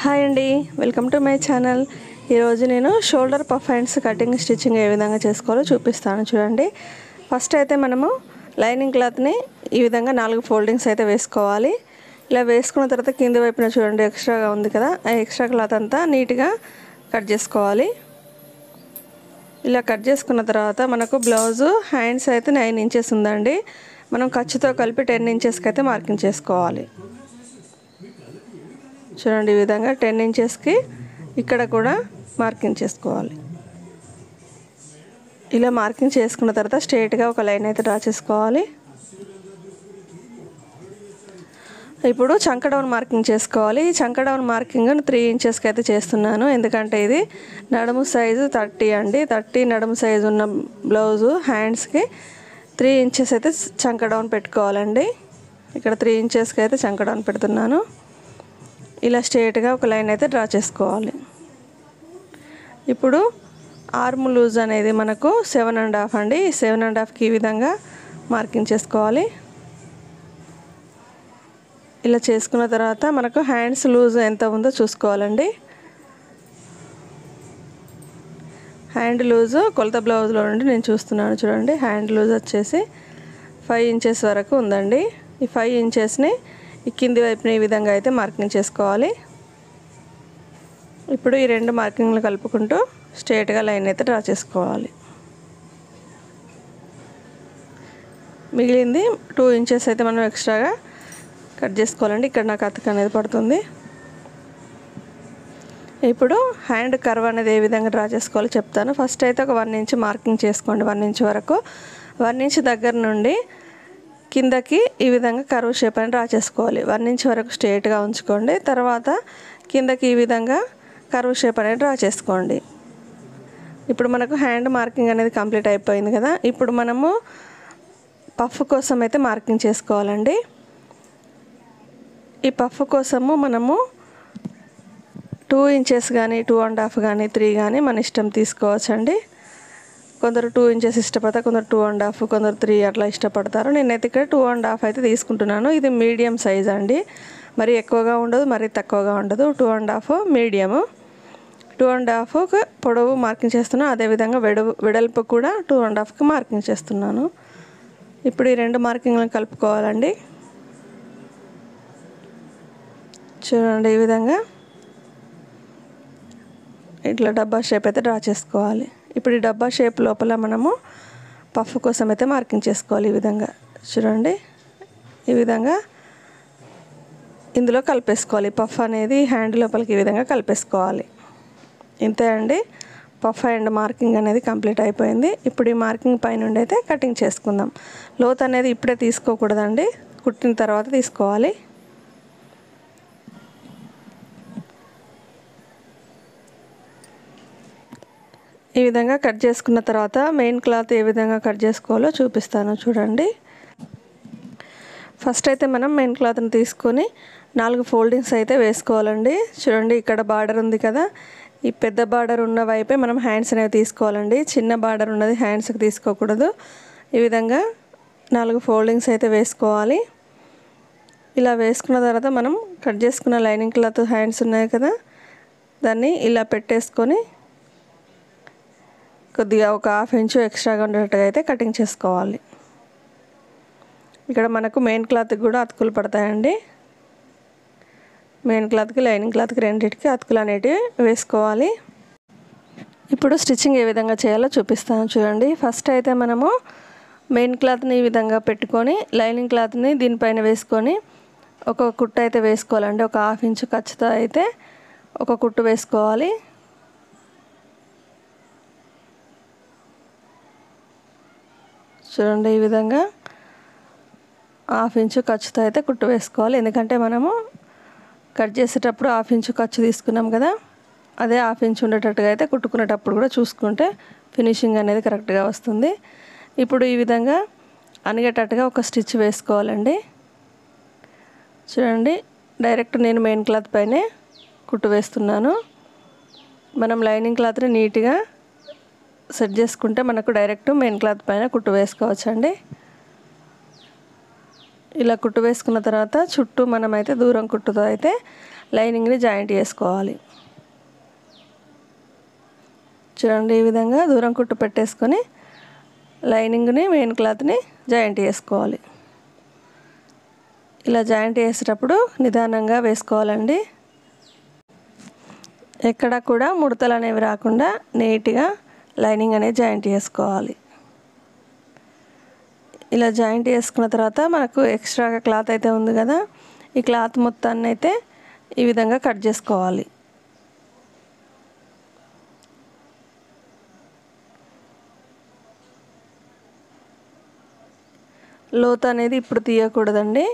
Hi అండి, welcome to my channel. ఈరోజు నేను shoulder puff hands cutting stitching ఏ విధంగా చేసుకోవాలో చూపిస్తాను. చూడండి, ఫస్ట్ అయితే మనము లైనింగ్ క్లాత్ని ఈ విధంగా 4 ఫోల్డింగ్స్ అయితే వేసుకోవాలి. ఇలా వేసుకున్న తర్వాత కింది వైపున చూడండి ఎక్స్ట్రాగా ఉంది కదా, ఆ ఎక్స్ట్రా క్లాత్ అంతా నీట్గా కట్ చేసుకోవాలి. ఇలా కట్ చేసుకున్న తర్వాత మనకు బ్లౌజు హ్యాండ్స్ అయితే 9 ఇంచెస్ ఉందండి. మనం ఖర్చుతో కలిపి 10 ఇంచెస్కి అయితే మార్కింగ్ చేసుకోవాలి. చూడండి, ఈ విధంగా 10 ఇంచెస్కి ఇక్కడ కూడా మార్కింగ్ చేసుకోవాలి. ఇలా మార్కింగ్ చేసుకున్న తర్వాత స్ట్రైట్గా ఒక లైన్ అయితే డ్రా చేసుకోవాలి. ఇప్పుడు చంక డౌన్ మార్కింగ్ చేసుకోవాలి. చంక డౌన్ మార్కింగ్ 3 ఇంచెస్కి అయితే చేస్తున్నాను, ఎందుకంటే ఇది నడుము సైజు 30 అండి. 30 నడుము సైజు ఉన్న బ్లౌజు హ్యాండ్స్కి 3 ఇంచెస్ అయితే చంక డౌన్ పెట్టుకోవాలండి. ఇక్కడ 3 ఇంచెస్కి అయితే చంక డౌన్ పెడుతున్నాను. ఇలా స్ట్రైట్గా ఒక లైన్ అయితే డ్రా చేసుకోవాలి. ఇప్పుడు ఆర్మ్ లూజ్ అనేది మనకు 7.5 అండి. 7.5కి ఈ విధంగా మార్కింగ్ చేసుకోవాలి. ఇలా చేసుకున్న తర్వాత మనకు హ్యాండ్స్ లూజ్ ఎంత ఉందో చూసుకోవాలండి. హ్యాండ్ లూజు కొలత బ్లౌజ్లో నుండి నేను చూస్తున్నాను. చూడండి, హ్యాండ్ లూజ్ వచ్చేసి 5 ఇంచెస్ వరకు ఉందండి. ఈ 5 ఇంచెస్ని ఈ కింది వైపున ఈ విధంగా అయితే మార్కింగ్ చేసుకోవాలి. ఇప్పుడు ఈ 2 మార్కింగ్లు కలుపుకుంటూ స్ట్రైట్గా లైన్ అయితే డ్రా చేసుకోవాలి. మిగిలింది 2 ఇంచెస్ అయితే మనం ఎక్స్ట్రాగా కట్ చేసుకోవాలండి. ఇక్కడ నాకు అతుకు అనేది పడుతుంది. ఇప్పుడు హ్యాండ్ కర్వ్ అనేది ఏ విధంగా డ్రా చేసుకోవాలో చెప్తాను. ఫస్ట్ అయితే ఒక 1 ఇంచ్ మార్కింగ్ చేసుకోండి. 1 ఇంచ్ వరకు 1 ఇంచ్ దగ్గర నుండి కిందకి ఈ విధంగా కర్వ్ షేప్ అని డ్రా చేసుకోవాలి. 1 ఇంచ్ వరకు స్ట్రైట్గా ఉంచుకోండి. తర్వాత కిందకి ఈ విధంగా కర్వ్ షేప్ అనేది డ్రా చేసుకోండి. ఇప్పుడు మనకు హ్యాండ్ మార్కింగ్ అనేది కంప్లీట్ అయిపోయింది కదా. ఇప్పుడు మనము పఫ్ కోసం అయితే మార్కింగ్ చేసుకోవాలండి. ఈ పఫ్ కోసము మనము 2 ఇంచెస్ కానీ 2.5 కానీ 3 కానీ మన ఇష్టం తీసుకోవచ్చండి. కొందరు 2 ఇంచెస్ ఇష్టపడతారు, కొందరు 2.5, కొందరు 3 అట్లా ఇష్టపడతారు. నేనైతే ఇక్కడ 2.5 అయితే తీసుకుంటున్నాను. ఇది మీడియం సైజ్ అండి, మరి ఎక్కువగా ఉండదు, మరి తక్కువగా ఉండదు. 2.5 మీడియము. 2.5 పొడవు మార్కింగ్ చేస్తున్నాను. అదేవిధంగా వెడల్పు కూడా 2.5కి మార్కింగ్ చేస్తున్నాను. ఇప్పుడు ఈ 2 మార్కింగ్లను కలుపుకోవాలండి. చూడండి, ఈ విధంగా ఇట్లా డబ్బా షేప్ అయితే డ్రా చేసుకోవాలి. ఇప్పుడు ఈ డబ్బా షేప్ లోపల మనము పఫ్ కోసం అయితే మార్కింగ్ చేసుకోవాలి. ఈ విధంగా చూడండి, ఈ విధంగా ఇందులో కలిపేసుకోవాలి. పఫ్ అనేది హ్యాండ్ లోపలికి ఈ విధంగా కలిపేసుకోవాలి. ఇంతే అండి, పఫ్ హ్యాండ్ మార్కింగ్ అనేది కంప్లీట్ అయిపోయింది. ఇప్పుడు ఈ మార్కింగ్ పైనుండి అయితే కటింగ్ చేసుకుందాం. లోత్ అనేది ఇప్పుడే తీసుకోకూడదండి, కుట్టిన తర్వాత తీసుకోవాలి. ఈ విధంగా కట్ చేసుకున్న తర్వాత మెయిన్ క్లాత్ ఏ విధంగా కట్ చేసుకోవాలో చూపిస్తాను. చూడండి, ఫస్ట్ అయితే మనం మెయిన్ క్లాత్ని తీసుకొని 4 ఫోల్డింగ్స్ అయితే వేసుకోవాలండి. చూడండి, ఇక్కడ బార్డర్ ఉంది కదా, ఈ పెద్ద బార్డర్ ఉన్న వైపే మనం హ్యాండ్స్ అనేవి తీసుకోవాలండి. చిన్న బార్డర్ ఉన్నది హ్యాండ్స్కి తీసుకోకూడదు. ఈ విధంగా 4 ఫోల్డింగ్స్ అయితే వేసుకోవాలి. ఇలా వేసుకున్న తర్వాత మనం కట్ చేసుకున్న లైనింగ్ క్లాత్ హ్యాండ్స్ ఉన్నాయి కదా, దాన్ని ఇలా పెట్టేసుకొని కొద్దిగా ఒక 1/2 ఇంచు ఎక్స్ట్రాగా ఉండేటట్టుగా అయితే కటింగ్ చేసుకోవాలి. ఇక్కడ మనకు మెయిన్ క్లాత్కి కూడా అతుకులు పడతాయండి. మెయిన్ క్లాత్కి లైనింగ్ క్లాత్కి రెండింటికి అతుకులు అనేటివి వేసుకోవాలి. ఇప్పుడు స్టిచ్చింగ్ ఏ విధంగా చేయాలో చూపిస్తాను. చూడండి, ఫస్ట్ అయితే మనము మెయిన్ క్లాత్ని ఈ విధంగా పెట్టుకొని లైనింగ్ క్లాత్ని దీనిపైన వేసుకొని ఒక కుట్టు అయితే వేసుకోవాలండి. ఒక 1/2 ఇంచు ఖర్చుతో అయితే ఒక కుట్టు వేసుకోవాలి. చూడండి, ఈ విధంగా 1/2 ఇంచు ఖర్చుతో అయితే కుట్టు వేసుకోవాలి. ఎందుకంటే మనము కట్ చేసేటప్పుడు 1/2 ఇంచు ఖర్చు తీసుకున్నాం కదా, అదే 1/2 ఇంచు ఉండేటట్టుగా అయితే కుట్టుకునేటప్పుడు కూడా చూసుకుంటే ఫినిషింగ్ అనేది కరెక్ట్గా వస్తుంది. ఇప్పుడు ఈ విధంగా అనిగేటట్టుగా ఒక స్టిచ్ వేసుకోవాలండి. చూడండి, డైరెక్ట్ నేను మెయిన్ క్లాత్ పైనే కుట్టు వేస్తున్నాను. మనం లైనింగ్ క్లాత్ని నీట్గా సెట్ చేసుకుంటే మనకు డైరెక్ట్ మెయిన్ క్లాత్ పైన కుట్టు వేసుకోవచ్చండి. ఇలా కుట్టు వేసుకున్న తర్వాత చుట్టూ మనమైతే దూరం కుట్టుతో అయితే లైనింగ్ని జాయింట్ చేసుకోవాలి. చూడండి ఈ విధంగా దూరం కుట్టు పెట్టేసుకొని లైనింగ్ని మెయిన్ క్లాత్ని జాయింట్ చేసుకోవాలి. ఇలా జాయింట్ చేసేటప్పుడు నిదానంగా వేసుకోవాలండి. ఎక్కడ కూడా ముడతలు అనేవి రాకుండా నీట్గా లైనింగ్ అనేది జాయింట్ చేసుకోవాలి. ఇలా జాయింట్ చేసుకున్న తర్వాత మనకు ఎక్స్ట్రాగా క్లాత్ అయితే ఉంది కదా, ఈ క్లాత్ మొత్తాన్ని అయితే ఈ విధంగా కట్ చేసుకోవాలి. లోతు అనేది ఇప్పుడు తీయకూడదండి.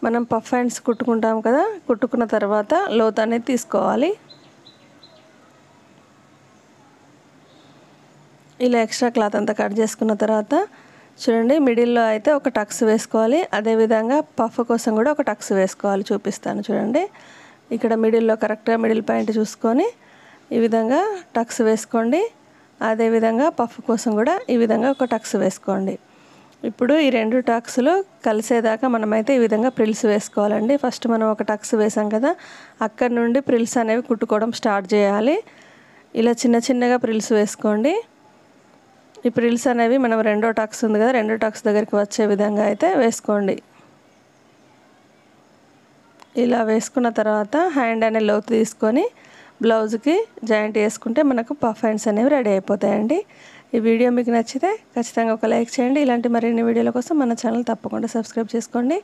మనం పఫ్ హ్యాండ్స్ కుట్టుకుంటాం కదా, కుట్టుకున్న తర్వాత లోతు అనేది తీసుకోవాలి. ఇలా ఎక్స్ట్రా క్లాత్ అంతా కట్ చేసుకున్న తర్వాత చూడండి మిడిల్లో అయితే ఒక టక్స్ వేసుకోవాలి. అదేవిధంగా పఫ్ కోసం కూడా ఒక టక్స్ వేసుకోవాలి. చూపిస్తాను చూడండి. ఇక్కడ మిడిల్లో కరెక్ట్గా మిడిల్ పాయింట్ చూసుకొని ఈ విధంగా టక్స్ వేసుకోండి. అదేవిధంగా పఫ్ కోసం కూడా ఈ విధంగా ఒక టక్స్ వేసుకోండి. ఇప్పుడు ఈ రెండు టక్స్లు కలిసేదాకా మనమైతే ఈ విధంగా ప్రిల్స్ వేసుకోవాలండి. ఫస్ట్ మనం ఒక టక్స్ వేసాం కదా, అక్కడి నుండి ప్రిల్స్ అనేవి కుట్టుకోవడం స్టార్ట్ చేయాలి. ఇలా చిన్న చిన్నగా ప్రిల్స్ వేసుకోండి. ఈ ప్రిల్స్ అనేవి మనం రెండో టక్స్ ఉంది కదా, రెండో టక్స్ దగ్గరికి వచ్చే విధంగా అయితే వేసుకోండి. ఇలా వేసుకున్న తర్వాత హ్యాండ్ అనే లోతు తీసుకొని బ్లౌజ్కి జాయింట్ చేసుకుంటే మనకు పఫ్ హ్యాండ్స్ అనేవి రెడీ అయిపోతాయండి. ఈ వీడియో మీకు నచ్చితే ఖచ్చితంగా ఒక లైక్ చేయండి. ఇలాంటి మరిన్ని వీడియోల కోసం మన ఛానల్ తప్పకుండా సబ్స్క్రైబ్ చేసుకోండి.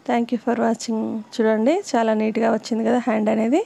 Thank you for watching. చూడండి చాలా నీట్గా వచ్చింది కదా హ్యాండ్ అనేది.